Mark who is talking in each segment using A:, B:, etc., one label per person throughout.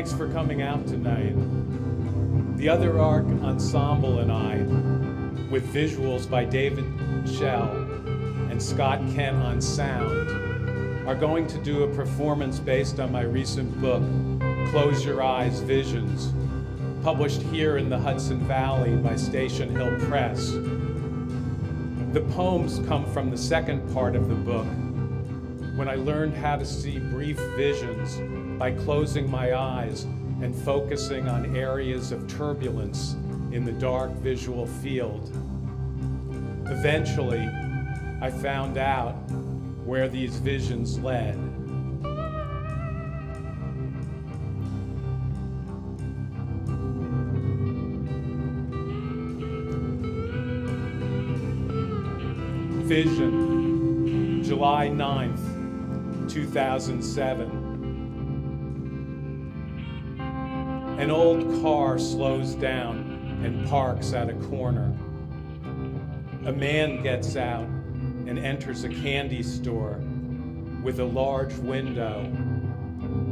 A: Thanks for coming out tonight. The Other Ark Ensemble and I, with visuals by David Shell and Scott Kent on sound, are going to do a performance based on my recent book, Close Your Eyes, Visions, published here in the Hudson Valley by Station Hill Press. The poems come from the second part of the book, when I learned how to see brief visions by closing my eyes and focusing on areas of turbulence in the dark visual field. Eventually, I found out where these visions led. Vision, July 9th, 2007. An old car slows down and parks at a corner. A man gets out and enters a candy store with a large window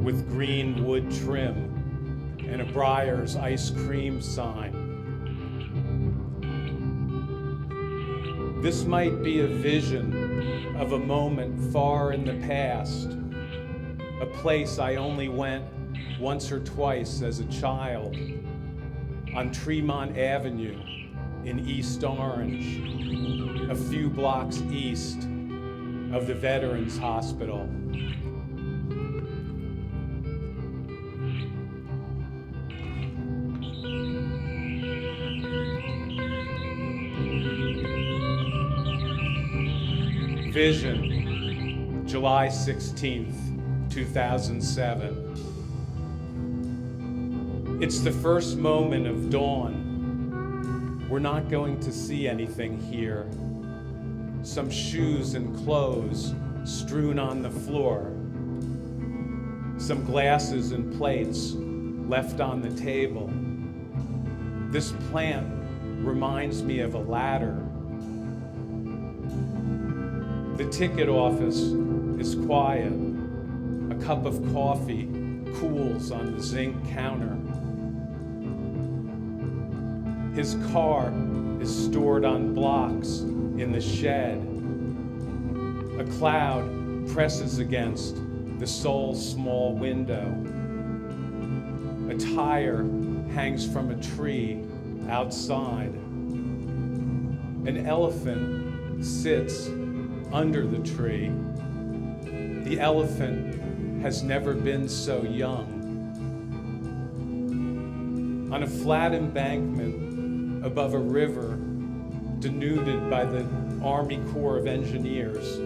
A: with green wood trim and a Breyers ice cream sign. This might be a vision of a moment far in the past, a place I only went once or twice as a child, on Tremont Avenue in East Orange, a few blocks east of the Veterans Hospital. Vision, July 16th, 2007. It's the first moment of dawn. We're not going to see anything here. Some shoes and clothes strewn on the floor. Some glasses and plates left on the table. This plant reminds me of a ladder. The ticket office is quiet. A cup of coffee cools on the zinc counter. His car is stored on blocks in the shed. A cloud presses against the sole small window. A tire hangs from a tree outside. An elephant sits under the tree. The elephant has never been so young. On a flat embankment above a river denuded by the Army Corps of Engineers,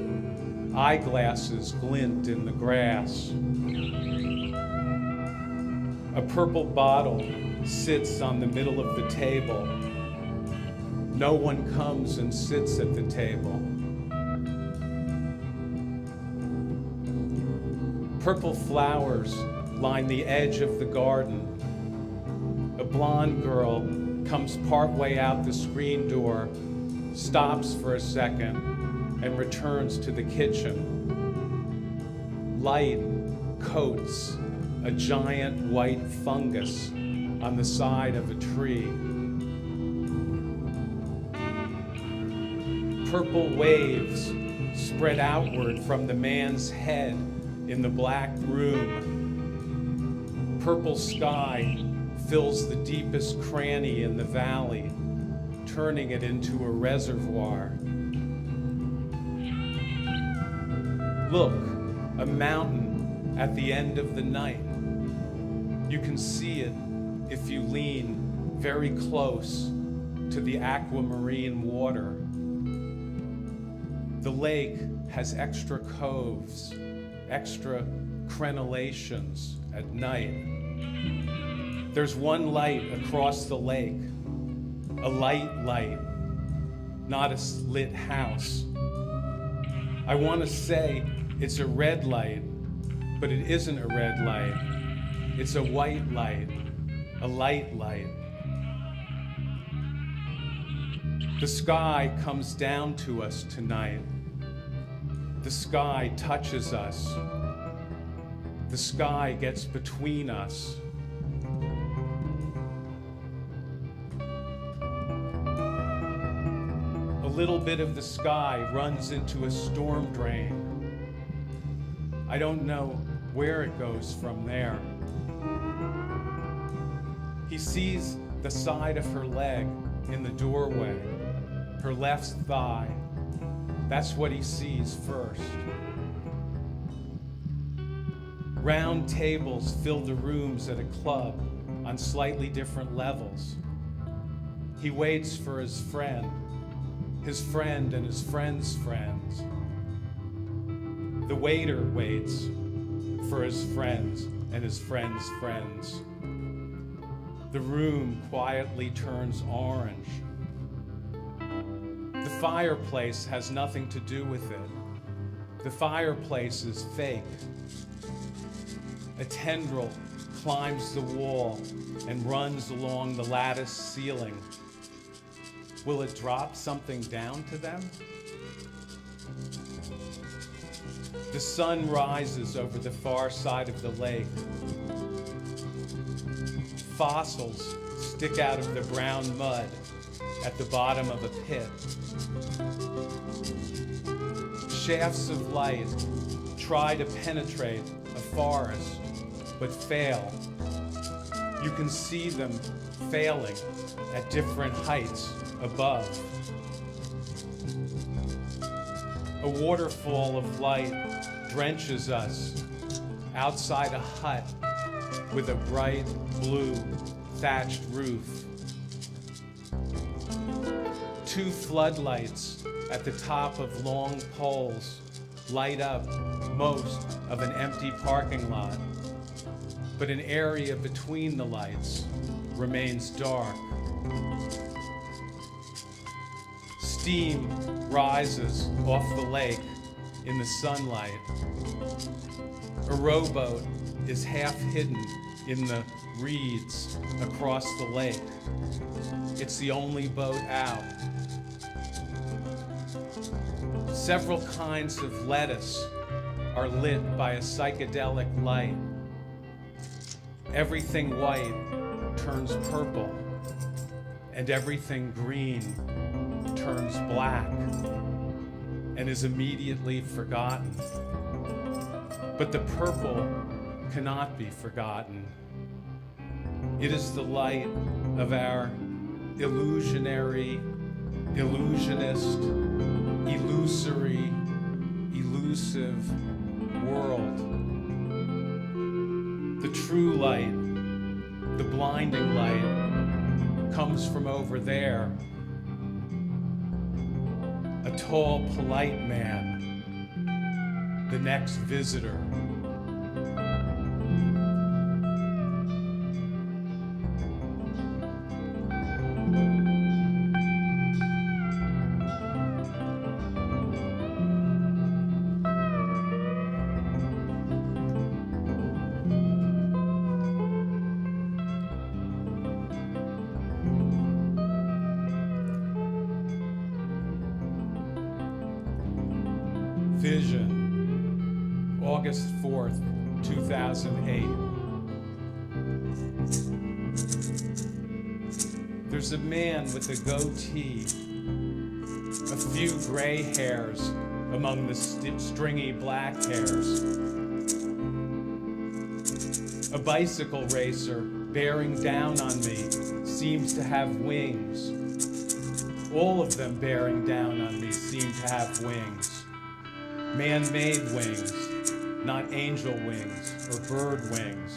A: eyeglasses glint in the grass. A purple bottle sits on the middle of the table. No one comes and sits at the table. Purple flowers line the edge of the garden. A blonde girl comes partway out the screen door, stops for a second, and returns to the kitchen. Light coats a giant white fungus on the side of a tree. Purple waves spread outward from the man's head in the black room. Purple sky fills the deepest cranny in the valley, turning it into a reservoir. Look, a mountain at the end of the night. You can see it if you lean very close to the aquamarine water. The lake has extra coves, extra crenellations at night. There's one light across the lake, a light, not a lit house. I want to say it's a red light, but it isn't a red light. It's a white light, a light. The sky comes down to us tonight. The sky touches us. The sky gets between us. little bit of the sky runs into a storm drain. I don't know where it goes from there. He sees the side of her leg in the doorway, her left thigh. That's what he sees first. Round tables fill the rooms at a club on slightly different levels. He waits for his friend and his friend's friends. The waiter waits for his friends and his friend's friends. The room quietly turns orange. The fireplace has nothing to do with it. The fireplace is fake. A tendril climbs the wall and runs along the lattice ceiling. Will it drop something down to them? The sun rises over the far side of the lake. Fossils stick out of the brown mud at the bottom of a pit. Shafts of light try to penetrate a forest, but fail. You can see them failing at different heights above. A waterfall of light drenches us outside a hut with a bright blue thatched roof. Two floodlights at the top of long poles light up most of an empty parking lot, but an area between the lights remains dark. Steam rises off the lake in the sunlight. A rowboat is half hidden in the reeds across the lake. It's the only boat out. Several kinds of lettuce are lit by a psychedelic light. Everything white turns purple, and everything green turns black and is immediately forgotten. But the purple cannot be forgotten. It is the light of our illusionary, illusionist, illusory, elusive world. The true light, the blinding light, comes from over there. A tall, polite man, the next visitor. Vision, August 4th, 2008. There's a man with a goatee, a few gray hairs among the stringy black hairs. A bicycle racer bearing down on me seems to have wings. All of them bearing down on me seem to have wings. Man-made wings, not angel wings or bird wings.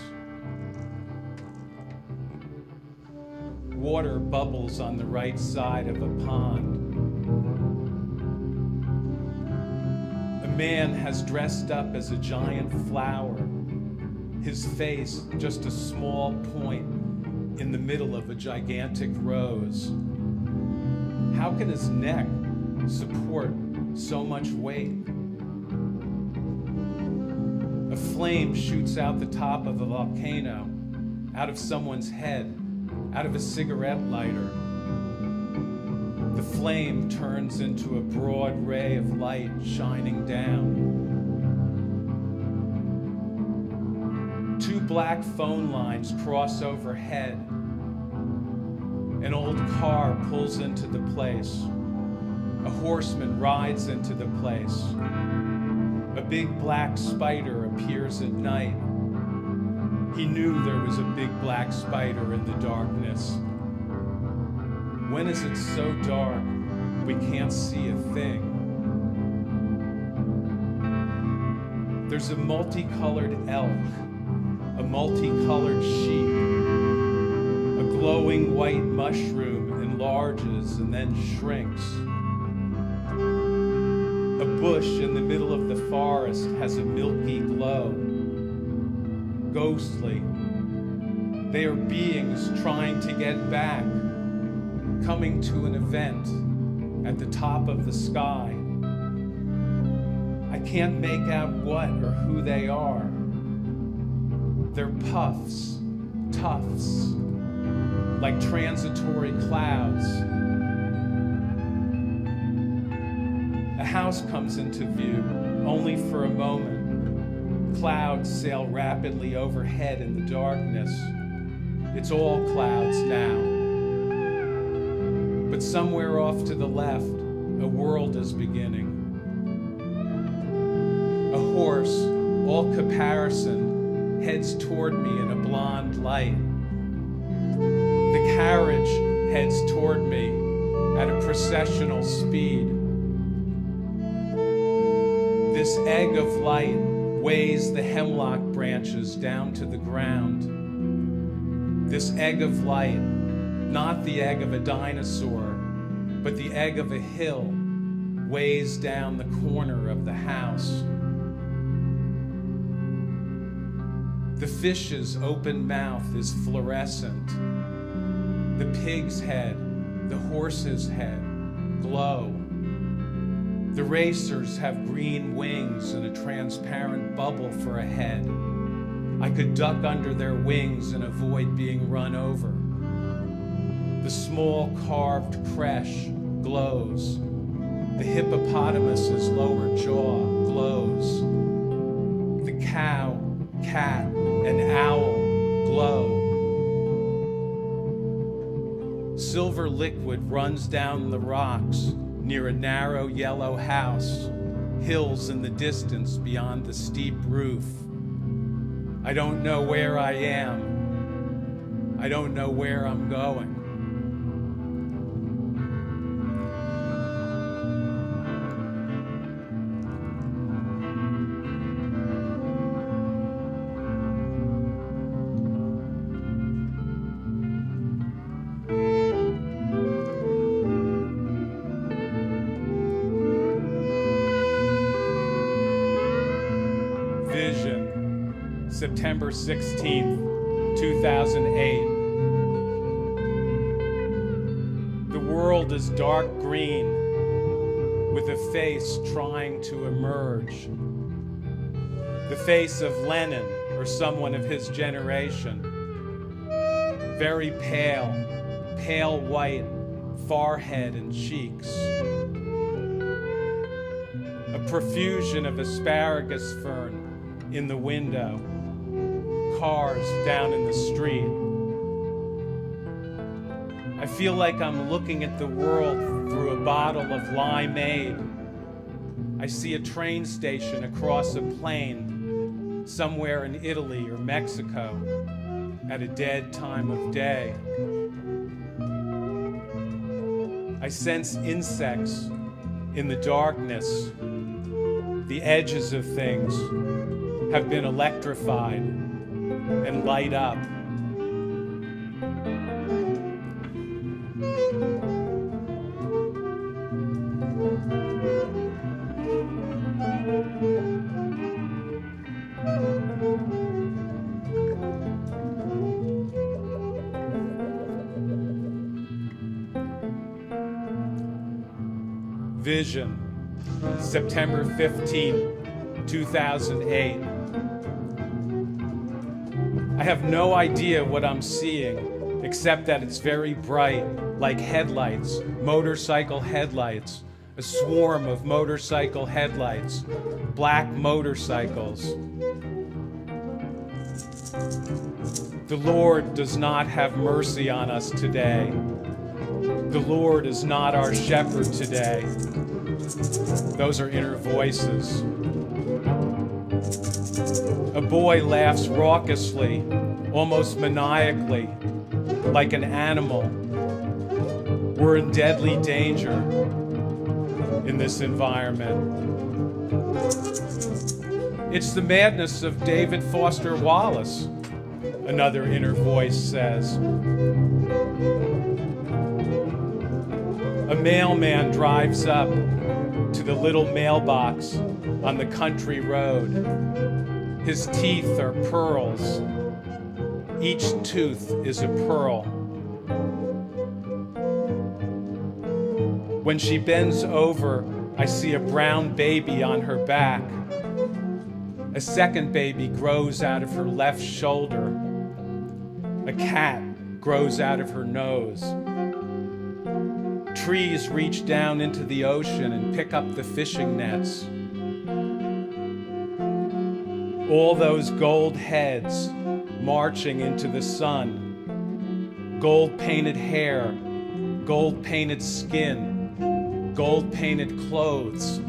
A: Water bubbles on the right side of a pond. A man has dressed up as a giant flower, his face just a small point in the middle of a gigantic rose. How can his neck support so much weight? A flame shoots out the top of a volcano, out of someone's head, out of a cigarette lighter. The flame turns into a broad ray of light shining down. Two black phone lines cross overhead. An old car pulls into the place. A A horseman rides into the place. A big black spider appears at night. He knew there was a big black spider in the darkness. When is it so dark we can't see a thing? There's a multicolored elk, a multicolored sheep. A glowing white mushroom enlarges and then shrinks. A bush in the middle of the forest has a milky glow. Ghostly. They are beings trying to get back, coming to an event at the top of the sky. I can't make out what or who they are. They're puffs, tufts, like transitory clouds. A house comes into view, only for a moment. Clouds sail rapidly overhead in the darkness. It's all clouds now. But somewhere off to the left, a world is beginning. A horse, all caparison, heads toward me in a blonde light. The carriage heads toward me at a processional speed. This egg of light weighs the hemlock branches down to the ground. This egg of light, not the egg of a dinosaur, but the egg of a hill, weighs down the corner of the house. The fish's open mouth is fluorescent. The pig's head, the horse's head, glow. The racers have green wings and a transparent bubble for a head. I could duck under their wings and avoid being run over. The small carved creche glows. The hippopotamus's lower jaw glows. The cow, cat, and owl glow. Silver liquid runs down the rocks near a narrow yellow house, hills in the distance beyond the steep roof. I don't know where I am. I don't know where I'm going. Vision, September 16th, 2008. The world is dark green, with a face trying to emerge. The face of Lenin or someone of his generation. Very pale, pale white forehead and cheeks. A profusion of asparagus fern in the window, cars down in the street. I feel like I'm looking at the world through a bottle of limeade. I see a train station across a plain, somewhere in Italy or Mexico, at a dead time of day. I sense insects in the darkness. The edges of things have been electrified and light up. Vision, September 15th, 2008. I have no idea what I'm seeing, except that it's very bright, like headlights, motorcycle headlights, a swarm of motorcycle headlights, black motorcycles. The Lord does not have mercy on us today. The Lord is not our shepherd today. Those are inner voices. A boy laughs raucously, almost maniacally, like an animal. We're in deadly danger in this environment. It's the madness of David Foster Wallace, another inner voice says. A mailman drives up to the little mailbox on the country road. His teeth are pearls. Each tooth is a pearl. When she bends over, I see a brown baby on her back. A second baby grows out of her left shoulder. A cat grows out of her nose. Trees reach down into the ocean and pick up the fishing nets. All those gold heads marching into the sun. Gold-painted hair, gold-painted skin, gold-painted clothes.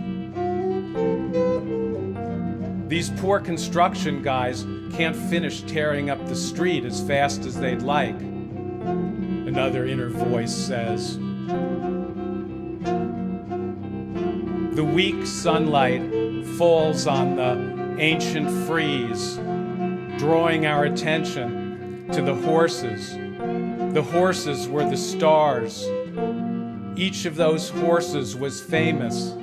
A: These poor construction guys can't finish tearing up the street as fast as they'd like, another inner voice says. The weak sunlight falls on the ancient frieze, drawing our attention to the horses. The horses were the stars. Each of those horses was famous,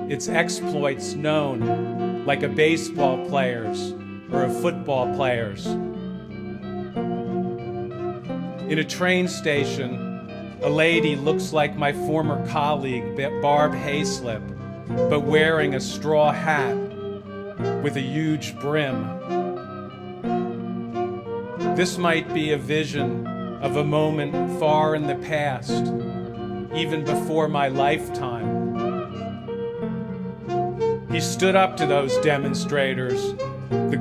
A: its exploits known, like a baseball player's or a football player's. In a train station, a lady looks like my former colleague, Barb Hayslip, but wearing a straw hat with a huge brim. This might be a vision of a moment far in the past, even before my lifetime. He stood up to those demonstrators. The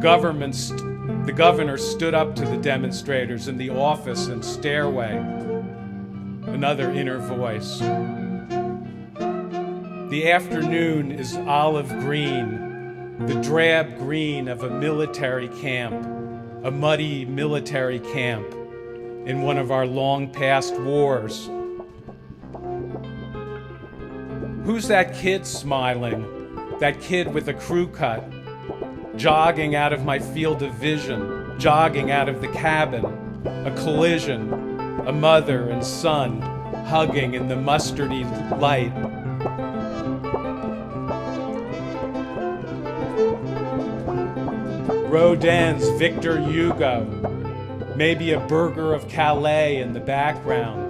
A: governor stood up to the demonstrators in the office and stairway. Another inner voice. The afternoon is olive green, the drab green of a military camp, a muddy military camp in one of our long past wars. Who's that kid smiling? That kid with a crew cut, jogging out of my field of vision, jogging out of the cabin, a collision, a mother and son hugging in the mustardy light. Rodin's Victor Hugo, maybe a burger of Calais in the background.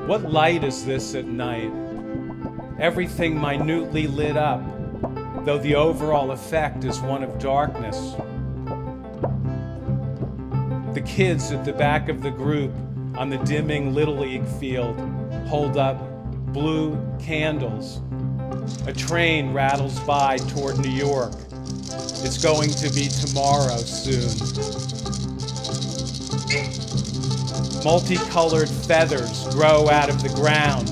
A: What light is this at night? Everything minutely lit up, though the overall effect is one of darkness. The kids at the back of the group on the dimming Little League field hold up blue candles. A train rattles by toward New York. It's going to be tomorrow soon. Multicolored feathers grow out of the ground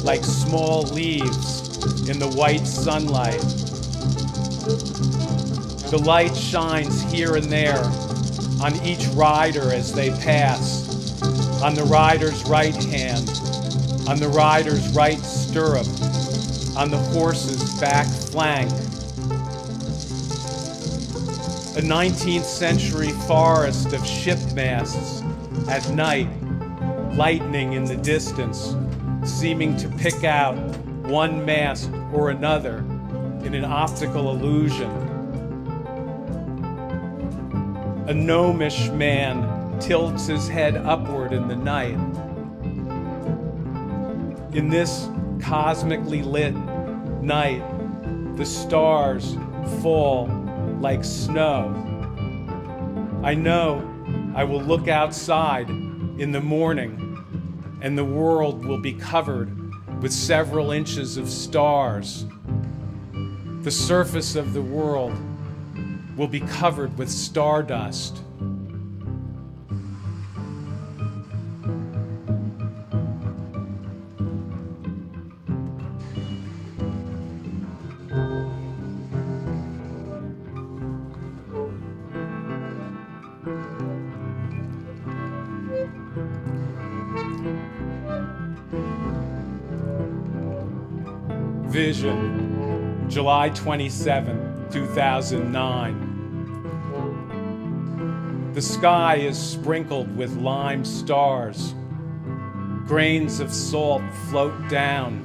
A: like small leaves in the white sunlight. The light shines here and there on each rider as they pass, on the rider's right hand, on the rider's right stirrup, on the horse's back flank. A 19th century forest of ship masts at night, lightning in the distance, seeming to pick out one mast or another in an optical illusion. A gnomish man tilts his head upward in the night. In this cosmically lit night, the stars fall like snow. I know I will look outside in the morning and the world will be covered with several inches of stars. The surface of the world will be covered with stardust. Vision, July 27, 2009. The sky is sprinkled with lime stars. Grains of salt float down.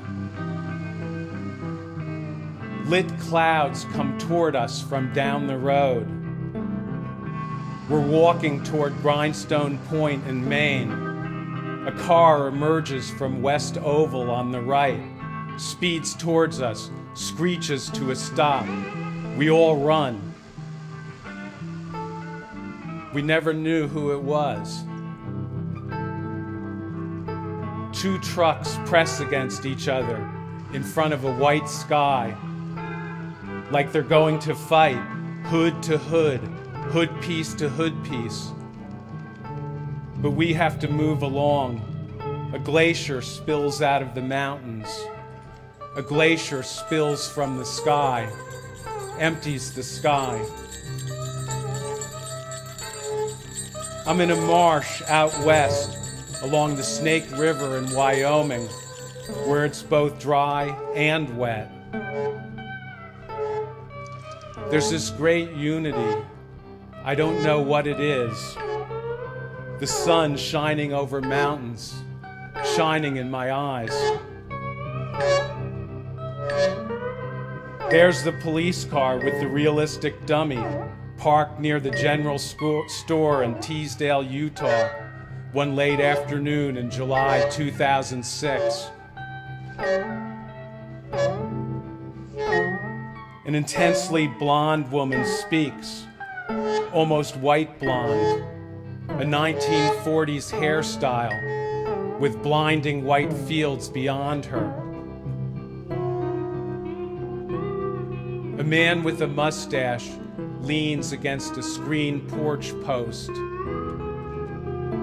A: Lit clouds come toward us from down the road. We're walking toward Grindstone Point in Maine. A car emerges from West Oval on the right, speeds towards us, screeches to a stop. We all run. We never knew who it was. Two trucks press against each other in front of a white sky, like they're going to fight, hood to hood, hood piece to hood piece. But we have to move along. A glacier spills out of the mountains. A glacier spills from the sky, empties the sky. I'm in a marsh out west along the Snake River in Wyoming, where it's both dry and wet. There's this great unity. I don't know what it is. The sun shining over mountains, shining in my eyes. There's the police car with the realistic dummy, parked near the general store in Teasdale, Utah, one late afternoon in July 2006. An intensely blonde woman speaks, almost white blonde, a 1940s hairstyle with blinding white fields beyond her. A man with a mustache leans against a screen porch post.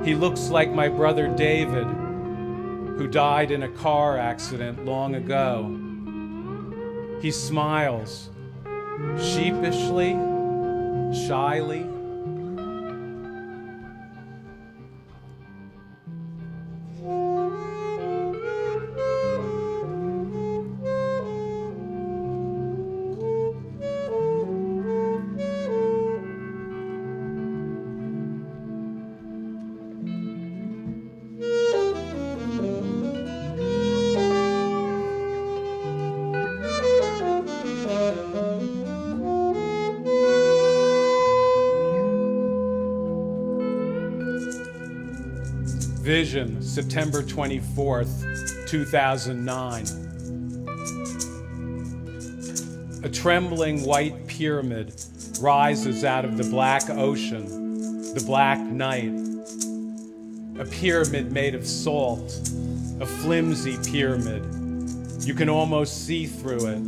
A: He looks like my brother David, who died in a car accident long ago. He smiles, sheepishly, shyly. Vision, September 24th, 2009. A trembling white pyramid rises out of the black ocean, the black night. A pyramid made of salt, a flimsy pyramid. You can almost see through it.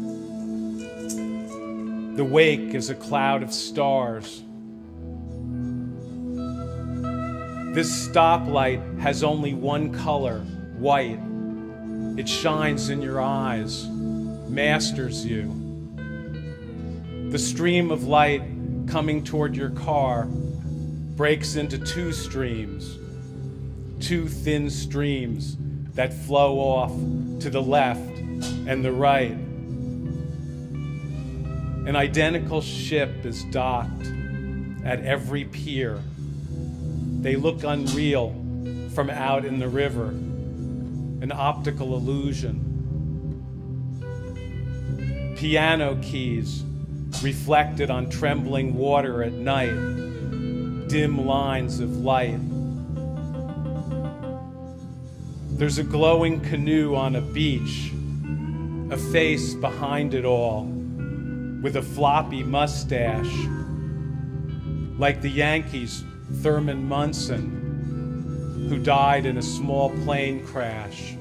A: The wake is a cloud of stars. This stoplight has only one color, white. It shines in your eyes, masters you. The stream of light coming toward your car breaks into two streams, two thin streams that flow off to the left and the right. An identical ship is docked at every pier. They look unreal from out in the river, an optical illusion. Piano keys reflected on trembling water at night, dim lines of light. There's a glowing canoe on a beach, a face behind it all, with a floppy mustache, like the Yankees' Thurman Munson, who died in a small plane crash.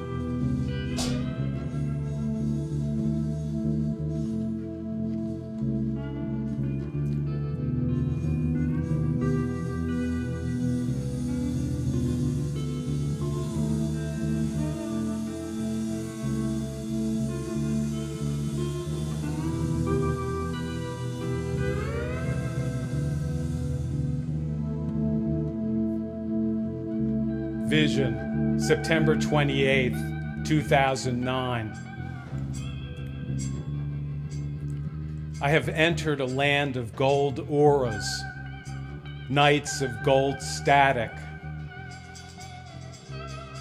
A: Vision, September 28th, 2009. I have entered a land of gold auras, nights of gold static.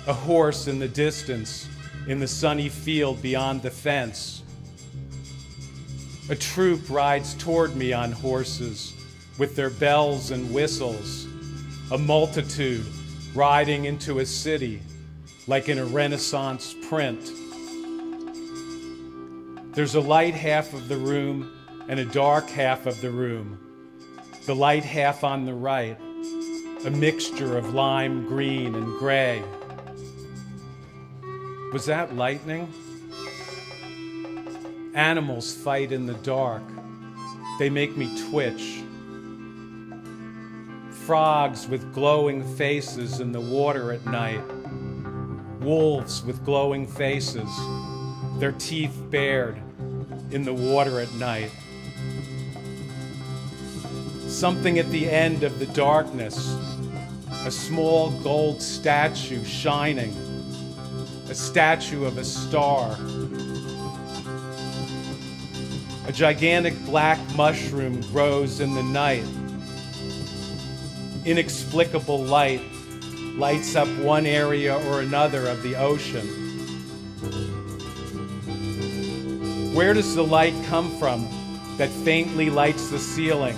A: A horse in the distance, in the sunny field beyond the fence. A troop rides toward me on horses with their bells and whistles. A multitude riding into a city like in a Renaissance print. There's a light half of the room and a dark half of the room. The light half on the right, a mixture of lime green and gray. Was that lightning? Animals fight in the dark. They make me twitch. Frogs with glowing faces in the water at night. Wolves with glowing faces, their teeth bared in the water at night. Something at the end of the darkness, a small gold statue shining, a statue of a star. A gigantic black mushroom grows in the night. Inexplicable light lights up one area or another of the ocean. Where does the light come from that faintly lights the ceiling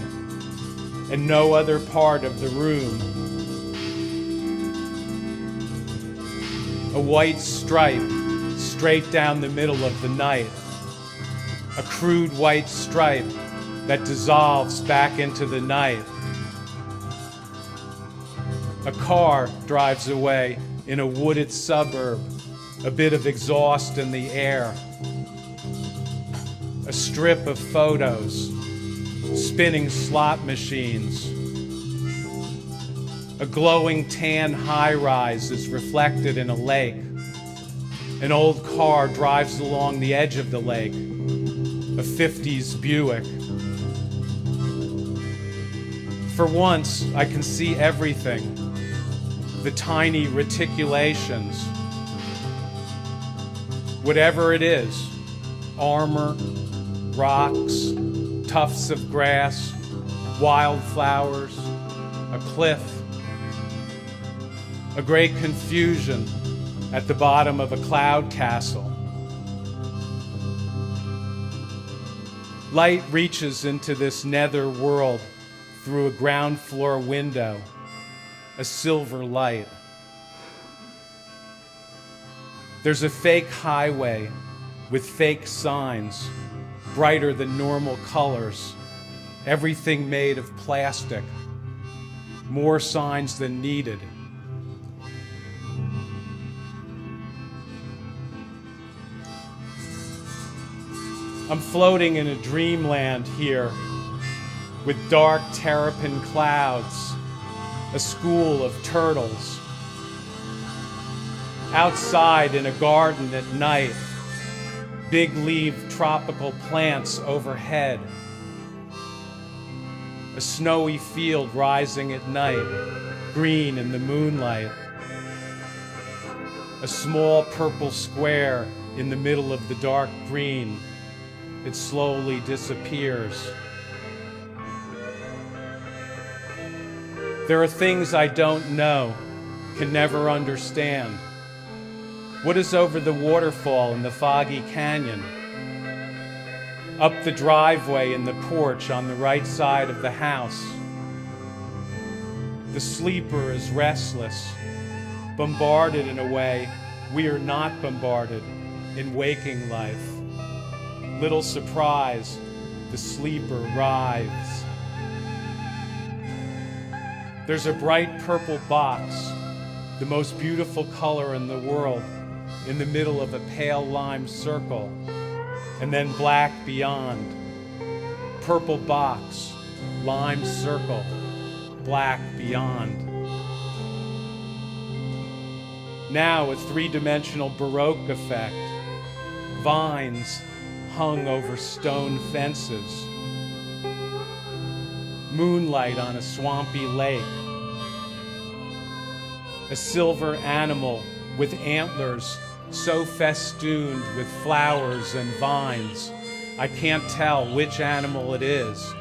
A: and no other part of the room? A white stripe straight down the middle of the night. A crude white stripe that dissolves back into the night. A car drives away in a wooded suburb, a bit of exhaust in the air. A strip of photos, spinning slot machines. A glowing tan high-rise is reflected in a lake. An old car drives along the edge of the lake, a 50s Buick. For once, I can see everything. The tiny reticulations. Whatever it is, armor, rocks, tufts of grass, wildflowers, a cliff, a great confusion at the bottom of a cloud castle. Light reaches into this nether world through a ground floor window, a silver light. There's a fake highway with fake signs, brighter than normal colors, everything made of plastic, more signs than needed. I'm floating in a dreamland here with dark terrapin clouds, a school of turtles. Outside in a garden at night, big-leaved tropical plants overhead. A snowy field rising at night, green in the moonlight. A small purple square in the middle of the dark green. It slowly disappears. There are things I don't know, can never understand. What is over the waterfall in the foggy canyon? Up the driveway in the porch on the right side of the house. The sleeper is restless, bombarded in a way we are not bombarded in waking life. Little surprise, the sleeper writhes. There's a bright purple box, the most beautiful color in the world, in the middle of a pale lime circle, and then black beyond. Purple box, lime circle, black beyond. Now a three-dimensional Baroque effect, vines hung over stone fences. Moonlight on a swampy lake. A silver animal with antlers so festooned with flowers and vines, I can't tell which animal it is.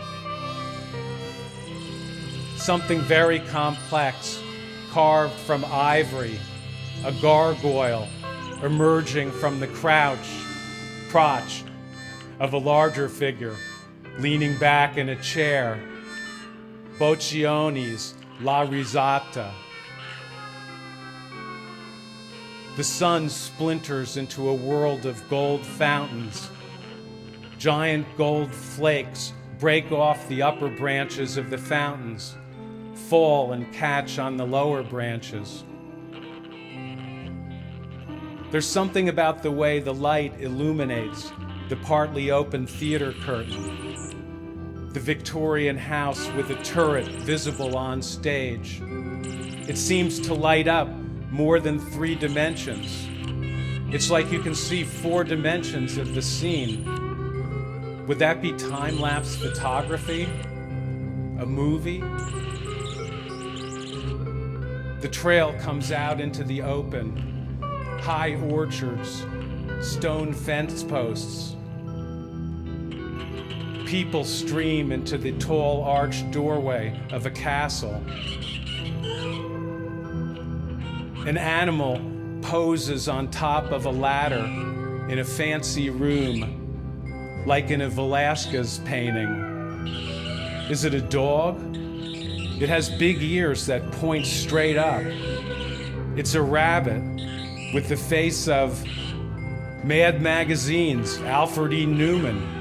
A: Something very complex, carved from ivory, a gargoyle emerging from the crotch of a larger figure, leaning back in a chair. Boccioni's La Risata. The sun splinters into a world of gold fountains. Giant gold flakes break off the upper branches of the fountains, fall and catch on the lower branches. There's something about the way the light illuminates the partly open theater curtain, the Victorian house with a turret visible on stage. It seems to light up more than 3 dimensions. It's like you can see 4 dimensions of the scene. Would that be time-lapse photography? A movie? The trail comes out into the open. High orchards, stone fence posts. People stream into the tall arched doorway of a castle. An animal poses on top of a ladder in a fancy room, like in a Velázquez painting. Is it a dog? It has big ears that point straight up. It's a rabbit with the face of Mad Magazine's Alfred E. Newman.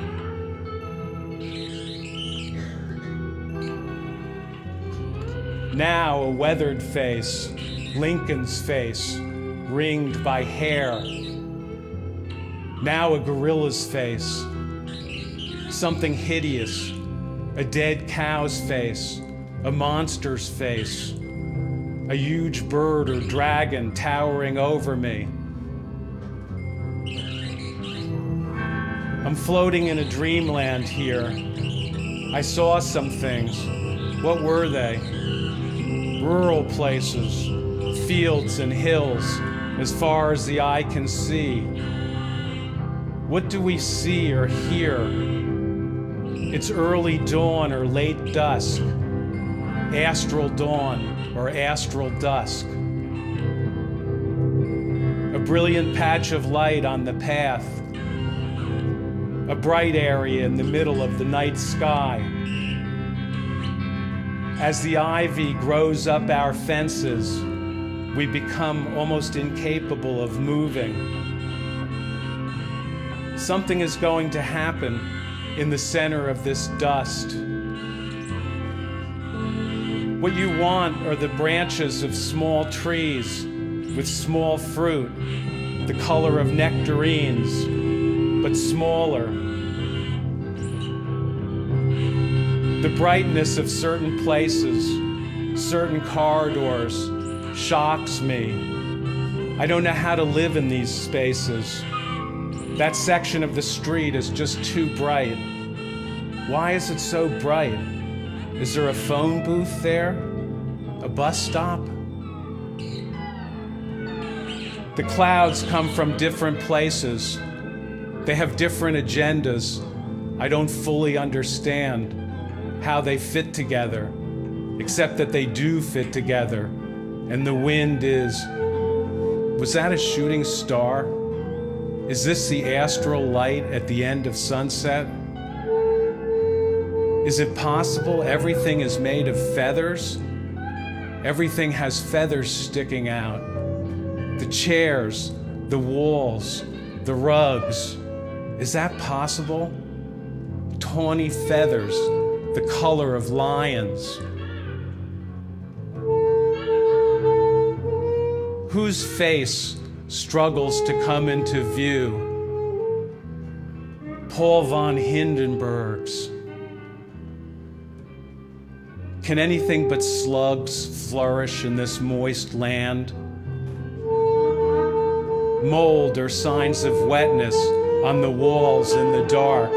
A: Now a weathered face, Lincoln's face, ringed by hair. Now a gorilla's face, something hideous, a dead cow's face, a monster's face, a huge bird or dragon towering over me. I'm floating in a dreamland here. I saw some things. What were they? Rural places, fields and hills, as far as the eye can see. What do we see or hear? It's early dawn or late dusk, astral dawn or astral dusk. A brilliant patch of light on the path, a bright area in the middle of the night sky. As the ivy grows up our fences, we become almost incapable of moving. Something is going to happen in the center of this dust. What you want are the branches of small trees with small fruit, the color of nectarines, but smaller. The brightness of certain places, certain corridors, shocks me. I don't know how to live in these spaces. That section of the street is just too bright. Why is it so bright? Is there a phone booth there? A bus stop? The clouds come from different places. They have different agendas. I don't fully understand how they fit together, except that they do fit together. And the wind is... Was that a shooting star? Is this the astral light at the end of sunset? Is it possible everything is made of feathers? Everything has feathers sticking out. The chairs, the walls, the rugs. Is that possible? Tawny feathers, the color of lions. Whose face struggles to come into view? Paul von Hindenburg's. Can anything but slugs flourish in this moist land? Mold or signs of wetness on the walls in the dark.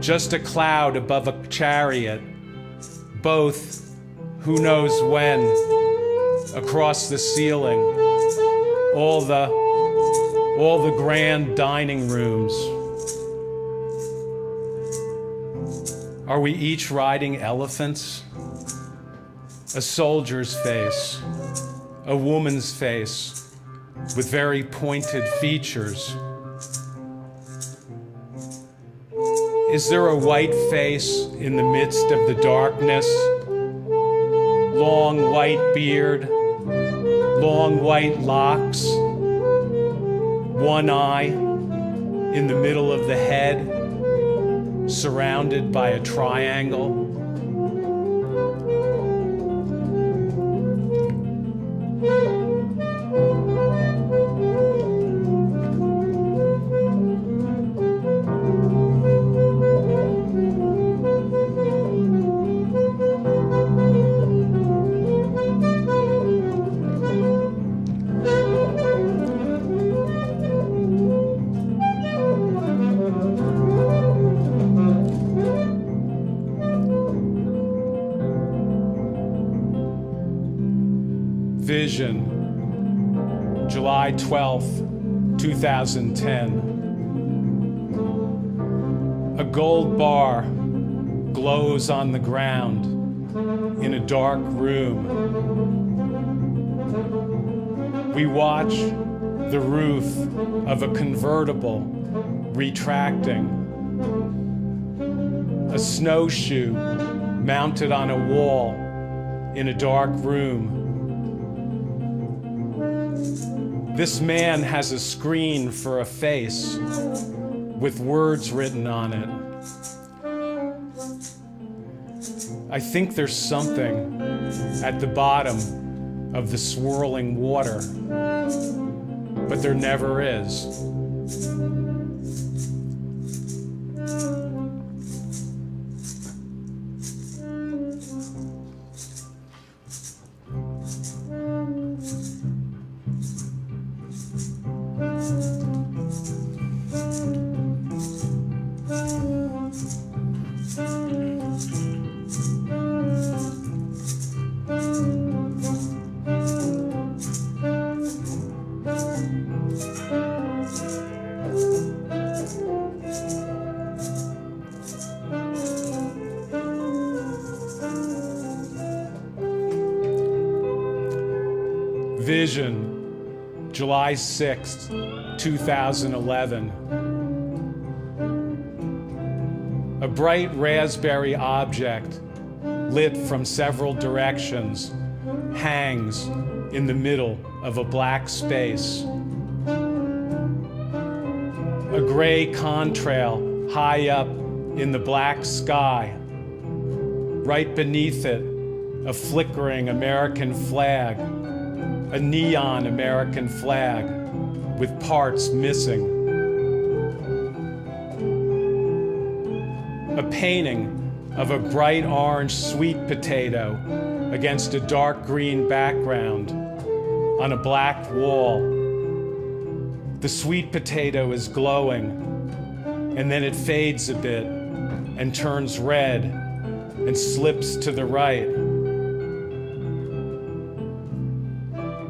A: Just a cloud above a chariot, both, who knows when, across the ceiling. All the all the grand dining rooms. Are we each riding elephants? A soldier's face, a woman's face with very pointed features. Is there a white face in the midst of the darkness? Long white beard, long white locks, one eye in the middle of the head, surrounded by a triangle. Vision, July 12th, 2010. A gold bar glows on the ground in a dark room. We watch the roof of a convertible retracting. A snowshoe mounted on a wall in a dark room. This man has a screen for a face with words written on it. I think there's something at the bottom of the swirling water, but there never is. Vision, July 6th, 2011. A bright raspberry object, lit from several directions, hangs in the middle of a black space. A gray contrail high up in the black sky. Right beneath it, a flickering American flag. A neon American flag with parts missing. A painting of a bright orange sweet potato against a dark green background on a black wall. The sweet potato is glowing, and then it fades a bit and turns red and slips to the right.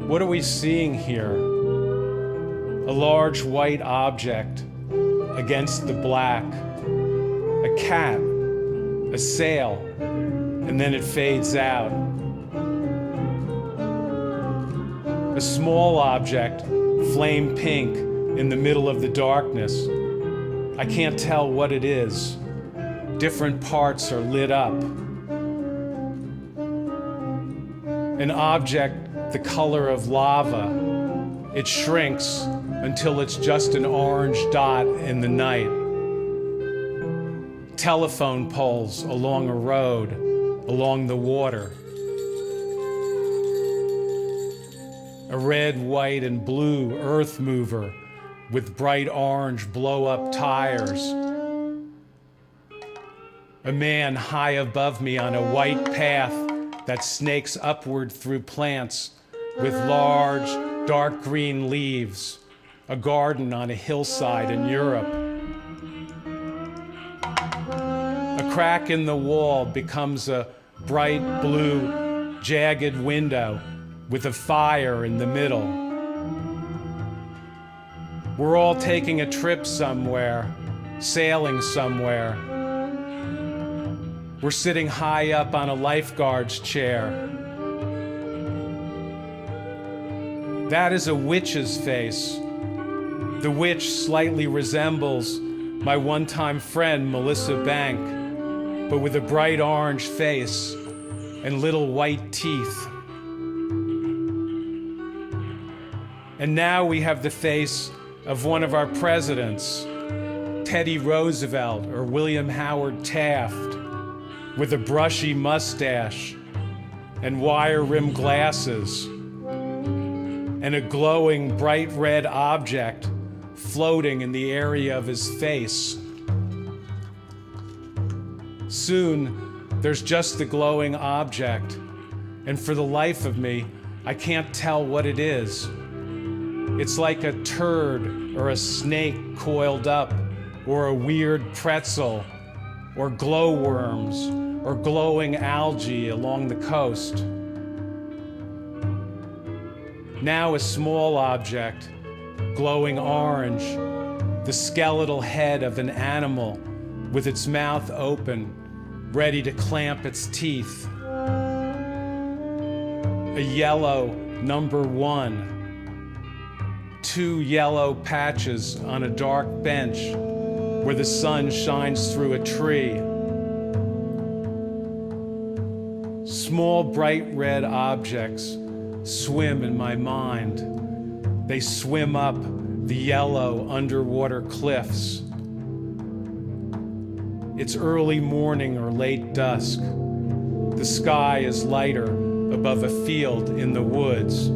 A: What are we seeing here? A large white object against the black. A cat, a sail, and then it fades out. A small object, flame pink, in the middle of the darkness. I can't tell what it is. Different parts are lit up. An object the color of lava. It shrinks until it's just an orange dot in the night. Telephone poles along a road, along the water. A red, white, and blue earth mover with bright orange blow-up tires. A man high above me on a white path that snakes upward through plants with large, dark green leaves, a garden on a hillside in Europe. A crack in the wall becomes a bright blue, jagged window with a fire in the middle. We're all taking a trip somewhere, sailing somewhere. We're sitting high up on a lifeguard's chair. That is a witch's face. The witch slightly resembles my one-time friend, Melissa Bank, but with a bright orange face and little white teeth. And now we have the face of one of our presidents, Teddy Roosevelt or William Howard Taft, with a brushy mustache and wire-rimmed glasses, and a glowing bright red object floating in the area of his face. Soon, there's just the glowing object, and for the life of me, I can't tell what it is. It's like a turd or a snake coiled up, or a weird pretzel, or glowworms, or glowing algae along the coast. Now a small object, glowing orange, the skeletal head of an animal with its mouth open, ready to clamp its teeth. A yellow number 1. 2 yellow patches on a dark bench where the sun shines through a tree. Small bright red objects swim in my mind. They swim up the yellow underwater cliffs. It's early morning or late dusk. The sky is lighter above a field in the woods.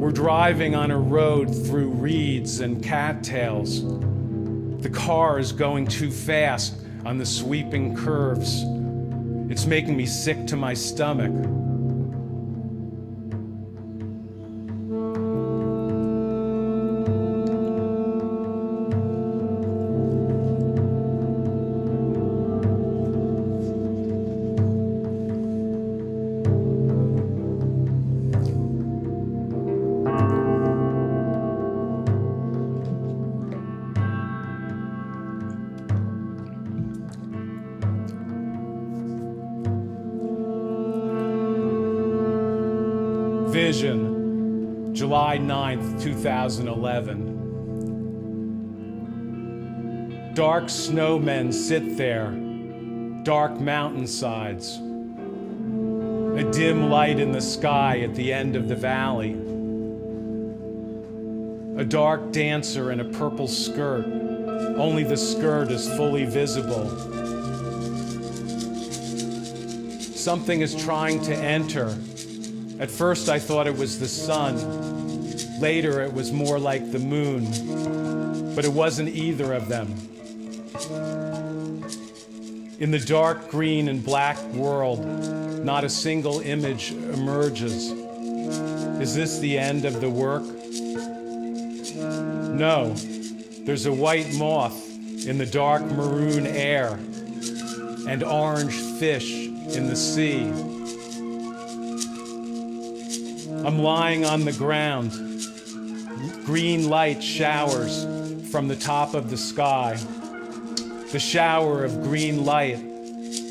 A: We're driving on a road through reeds and cattails. The car is going too fast on the sweeping curves. It's making me sick to my stomach. Vision, July 9th, 2011. Dark snowmen sit there, dark mountainsides. A dim light in the sky at the end of the valley. A dark dancer in a purple skirt. Only the skirt is fully visible. Something is trying to enter. At first I thought it was the sun. Later it was more like the moon. But it wasn't either of them. In the dark green and black world, not a single image emerges. Is this the end of the work? No. There's a white moth in the dark maroon air and orange fish in the sea. I'm lying on the ground. Green light showers from the top of the sky. The shower of green light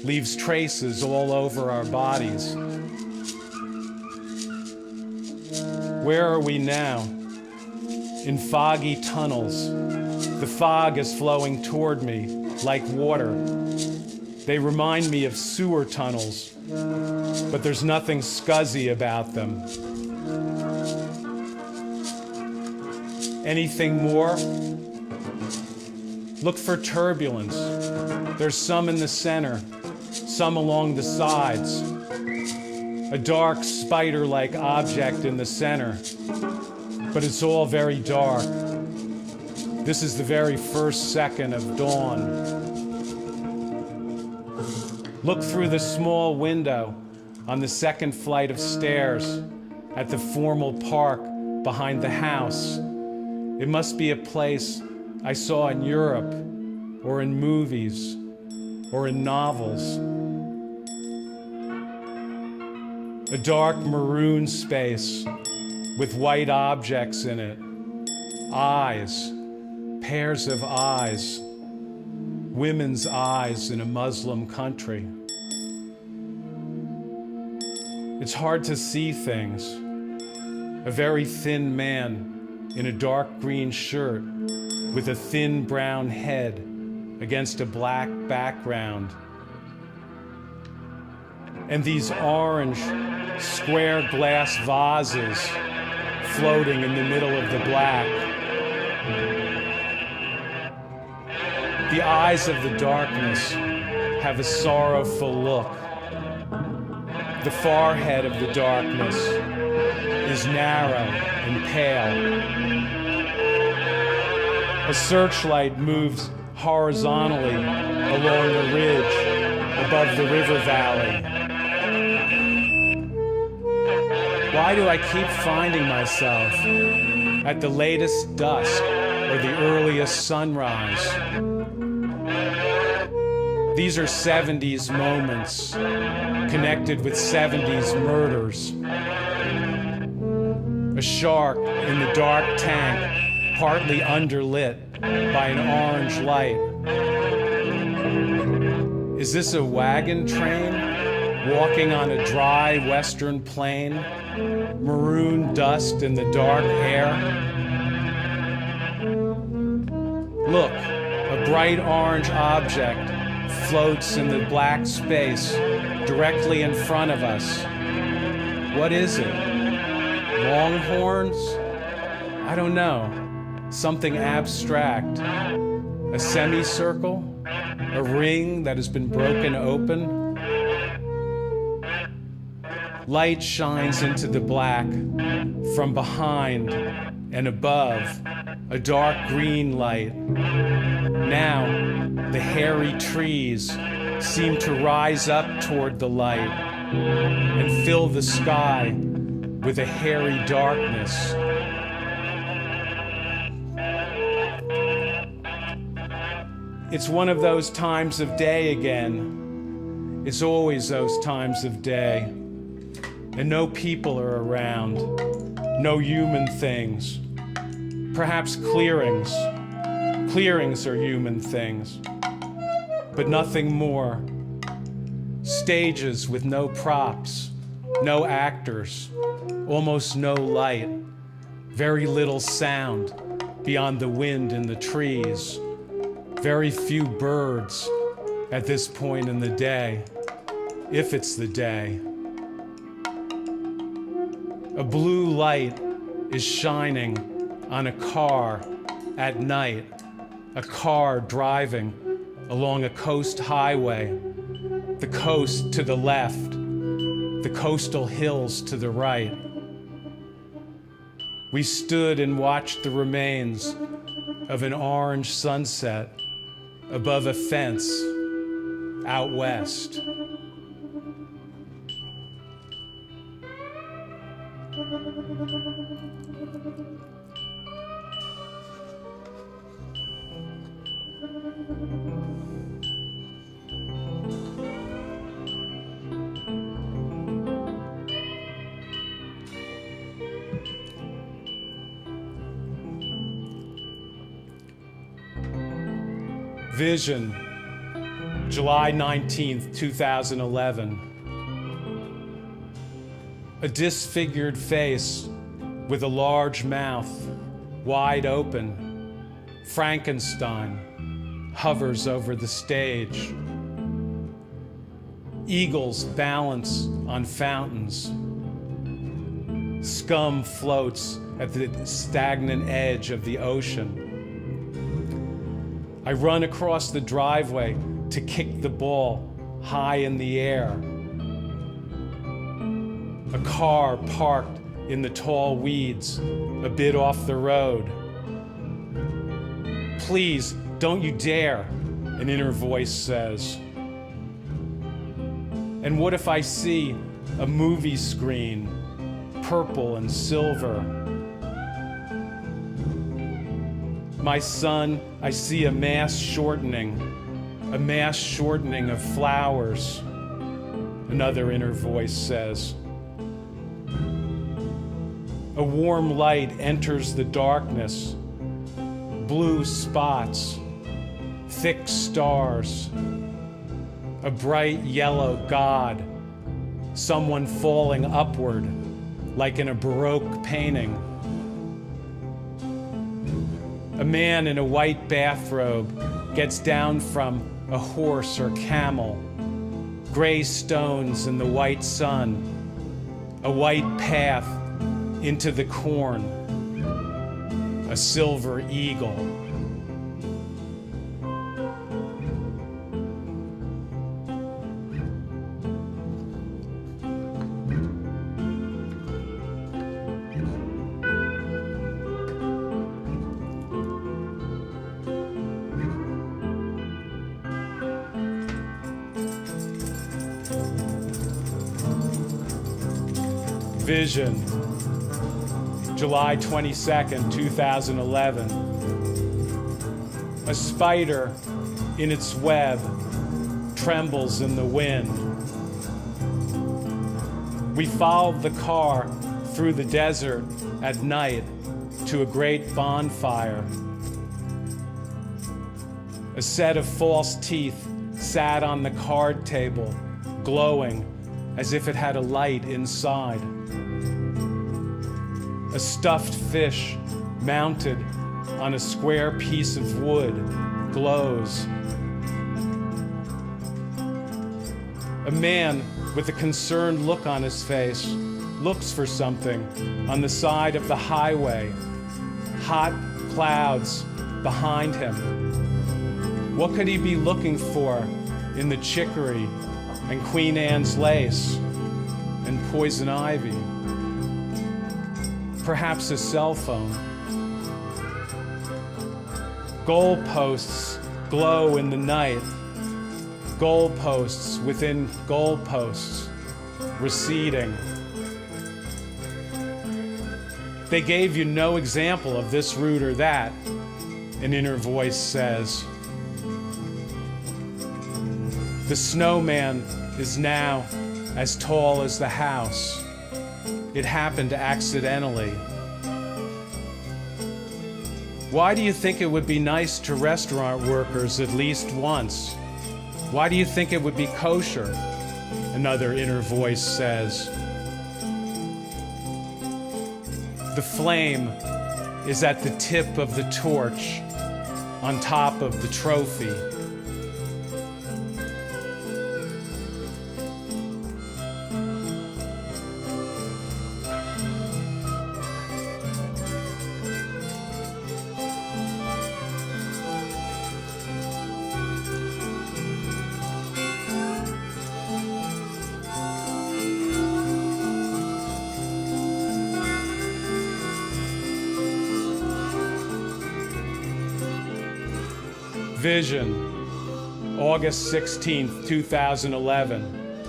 A: leaves traces all over our bodies. Where are we now? In foggy tunnels. The fog is flowing toward me like water. They remind me of sewer tunnels, but there's nothing scuzzy about them. Anything more? Look for turbulence. There's some in the center, some along the sides. A dark spider-like object in the center, but it's all very dark. This is the very first second of dawn. Look through the small window on the second flight of stairs at the formal park behind the house. It must be a place I saw in Europe, or in movies, or in novels. A dark maroon space with white objects in it. Eyes, pairs of eyes, women's eyes in a Muslim country. It's hard to see things. A very thin man in a dark green shirt with a thin brown head against a black background. And these orange square glass vases floating in the middle of the black. The eyes of the darkness have a sorrowful look. The forehead of the darkness is narrow and pale. A searchlight moves horizontally along the ridge above the river valley. Why do I keep finding myself at the latest dusk or the earliest sunrise? These are 70s moments connected with 70s murders. A shark in the dark tank, partly underlit by an orange light. Is this a wagon train walking on a dry western plain? Maroon dust in the dark air? Look, a bright orange object floats in the black space directly in front of us. What is it? Longhorns? I don't know. Something abstract. A semicircle? A ring that has been broken open? Light shines into the black from behind and above, a dark green light. Now, the hairy trees seem to rise up toward the light and fill the sky with a hairy darkness. It's one of those times of day again. It's always those times of day. And no people are around, no human things. Perhaps clearings. Clearings are human things, but nothing more. Stages with no props, no actors, almost no light, very little sound beyond the wind in the trees, very few birds at this point in the day, if it's the day. A blue light is shining on a car at night, a car driving along a coast highway, the coast to the left, the coastal hills to the right. We stood and watched the remains of an orange sunset above a fence out west. Vision, July 19th, 2011. A disfigured face with a large mouth, wide open. Frankenstein hovers over the stage. Eagles balance on fountains. Scum floats at the stagnant edge of the ocean. I run across the driveway to kick the ball high in the air. A car parked in the tall weeds a bit off the road. Please, don't you dare, an inner voice says. And what if I see a movie screen, purple and silver? My son, I see a mass shortening of flowers, another inner voice says. A warm light enters the darkness. Blue spots, thick stars, a bright yellow god, someone falling upward like in a Baroque painting. A man in a white bathrobe gets down from a horse or camel. Gray stones in the white sun, a white path into the corn, a silver eagle. Vision, July 22nd, 2011. A spider in its web trembles in the wind. We followed the car through the desert at night to a great bonfire. A set of false teeth sat on the card table, glowing as if it had a light inside. A stuffed fish mounted on a square piece of wood glows. A man with a concerned look on his face looks for something on the side of the highway. Hot clouds behind him. What could he be looking for in the chicory and Queen Anne's lace and poison ivy? Perhaps a cell phone. Goalposts glow in the night. Goalposts within goalposts, receding. They gave you no example of this route or that, an inner voice says. The snowman is now as tall as the house. It happened accidentally. Why do you think it would be nice to restaurant workers at least once? Why do you think it would be kosher? Another inner voice says. The flame is at the tip of the torch, on top of the trophy. Vision, August 16th, 2011.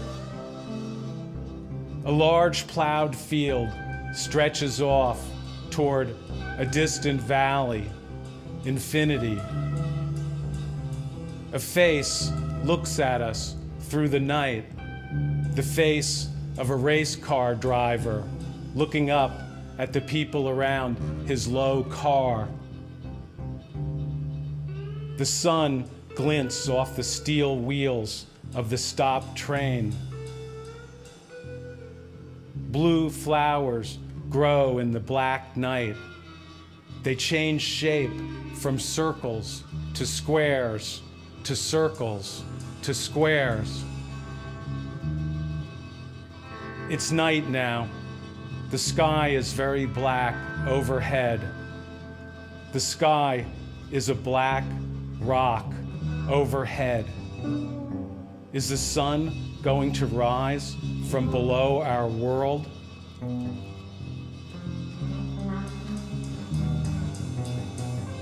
A: A large plowed field stretches off toward a distant valley, infinity. A face looks at us through the night, the face of a race car driver looking up at the people around his low car. The sun glints off the steel wheels of the stopped train. Blue flowers grow in the black night. They change shape from circles to squares, to circles, to squares. It's night now. The sky is very black overhead. The sky is a black rock overhead. Is the sun going to rise from below our world?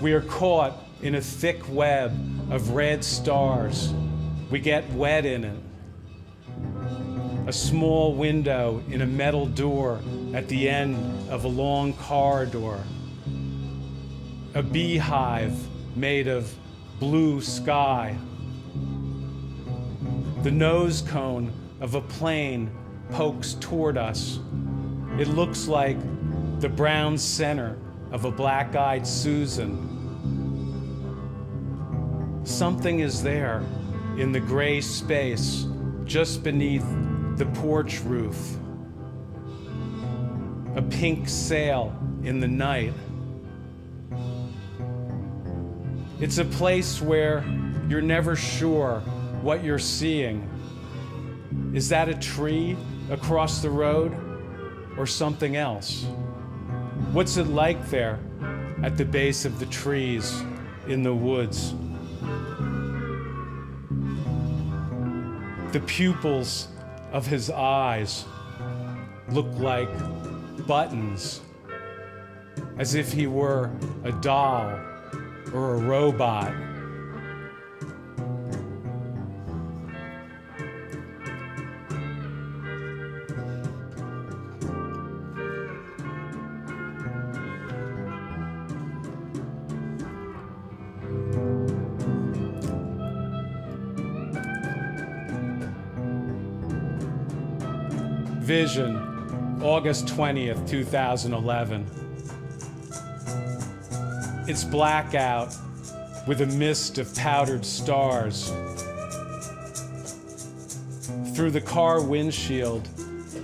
A: We are caught in a thick web of red stars. We get wet in it. A small window in a metal door at the end of a long corridor. A beehive made of blue sky. The nose cone of a plane pokes toward us. It looks like the brown center of a black-eyed Susan. Something is there in the gray space just beneath the porch roof. A pink sail in the night. It's a place where you're never sure what you're seeing. Is that a tree across the road or something else? What's it like there at the base of the trees in the woods? The pupils of his eyes look like buttons, as if he were a doll or a robot. Vision, August 20th, 2011. It's blackout with a mist of powdered stars. Through the car windshield,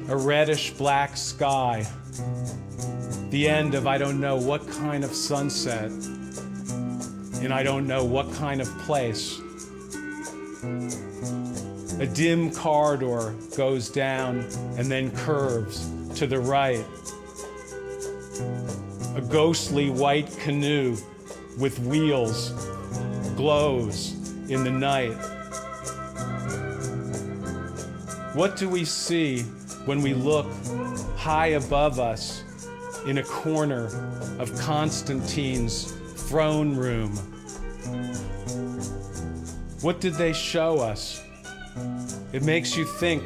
A: a reddish-black sky. The end of I don't know what kind of sunset, in I don't know what kind of place. A dim corridor goes down and then curves to the right. A ghostly white canoe with wheels glows in the night. What do we see when we look high above us in a corner of Constantine's throne room? What did they show us? It makes you think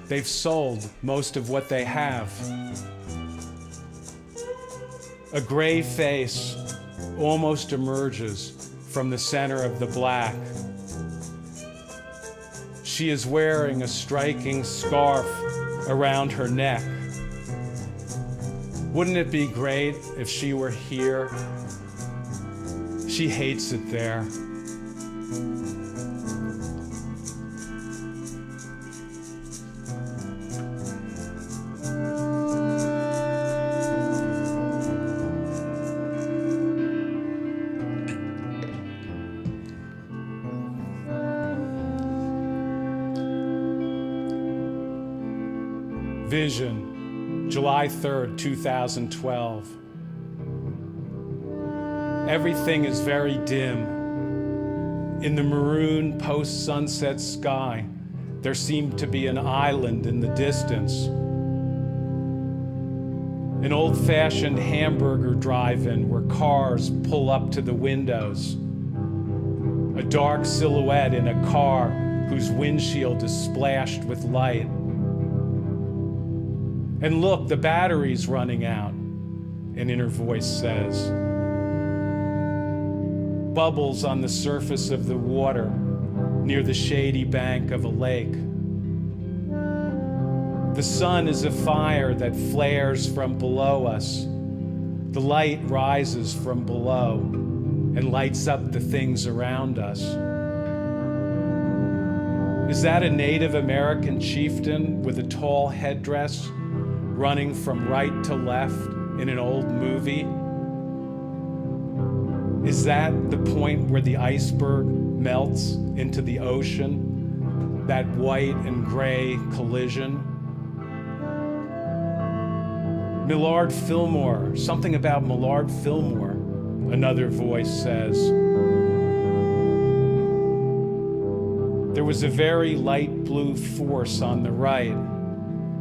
A: they've sold most of what they have. A gray face almost emerges from the center of the black. She is wearing a striking scarf around her neck. Wouldn't it be great if she were here? She hates it there. Vision, July 3rd, 2012. Everything is very dim. In the maroon post-sunset sky, there seemed to be an island in the distance. An old-fashioned hamburger drive-in where cars pull up to the windows. A dark silhouette in a car whose windshield is splashed with light. And look, the battery's running out, an inner voice says. Bubbles on the surface of the water near the shady bank of a lake. The sun is a fire that flares from below us. The light rises from below and lights up the things around us. Is that a Native American chieftain with a tall headdress running from right to left in an old movie? Is that the point where the iceberg melts into the ocean? That white and gray collision? Millard Fillmore, something about Millard Fillmore, another voice says. There was a very light blue force on the right,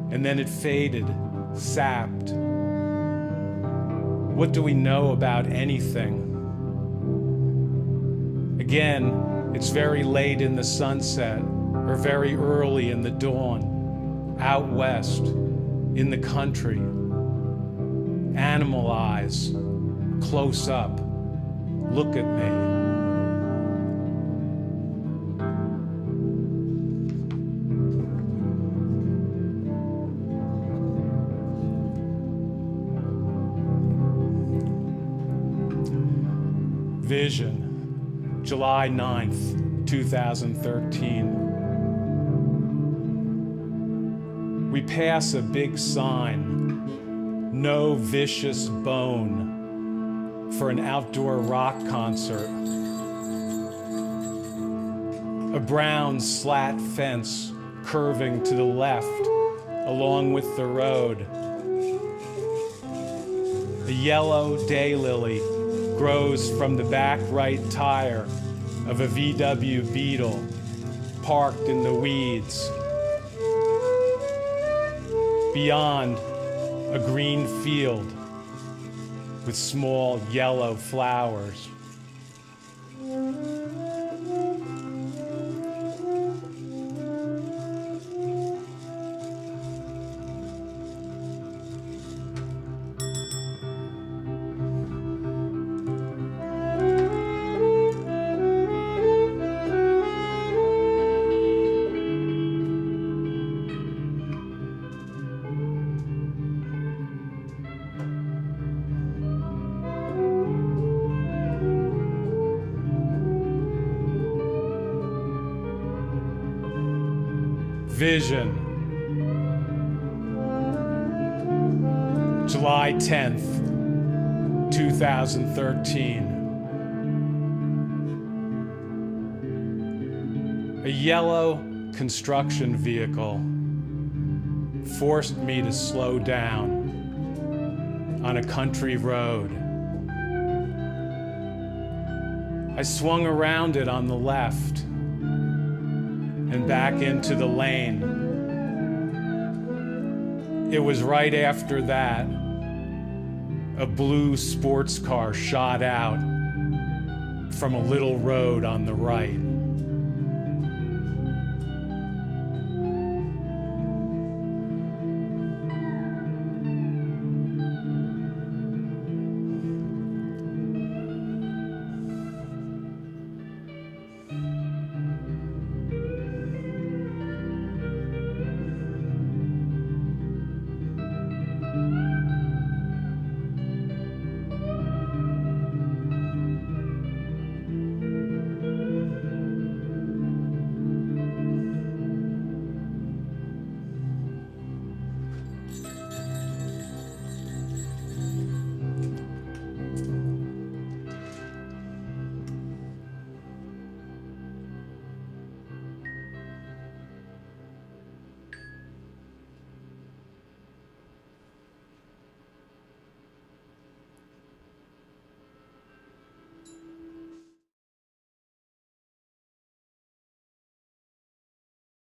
A: and then it faded, sapped. What do we know about anything? Again, it's very late in the sunset, or very early in the dawn, out west, in the country. Animal eyes, close up, look at me. Vision, July 9th, 2013. We pass a big sign, no vicious bone, for an outdoor rock concert. A brown slat fence curving to the left along with the road. A yellow daylily grows from the back right tire of a VW Beetle parked in the weeds. Beyond, a green field with small yellow flowers. Vision, July 10th, 2013. A yellow construction vehicle forced me to slow down on a country road. I swung around it on the left and back into the lane. It was right after that a blue sports car shot out from a little road on the right.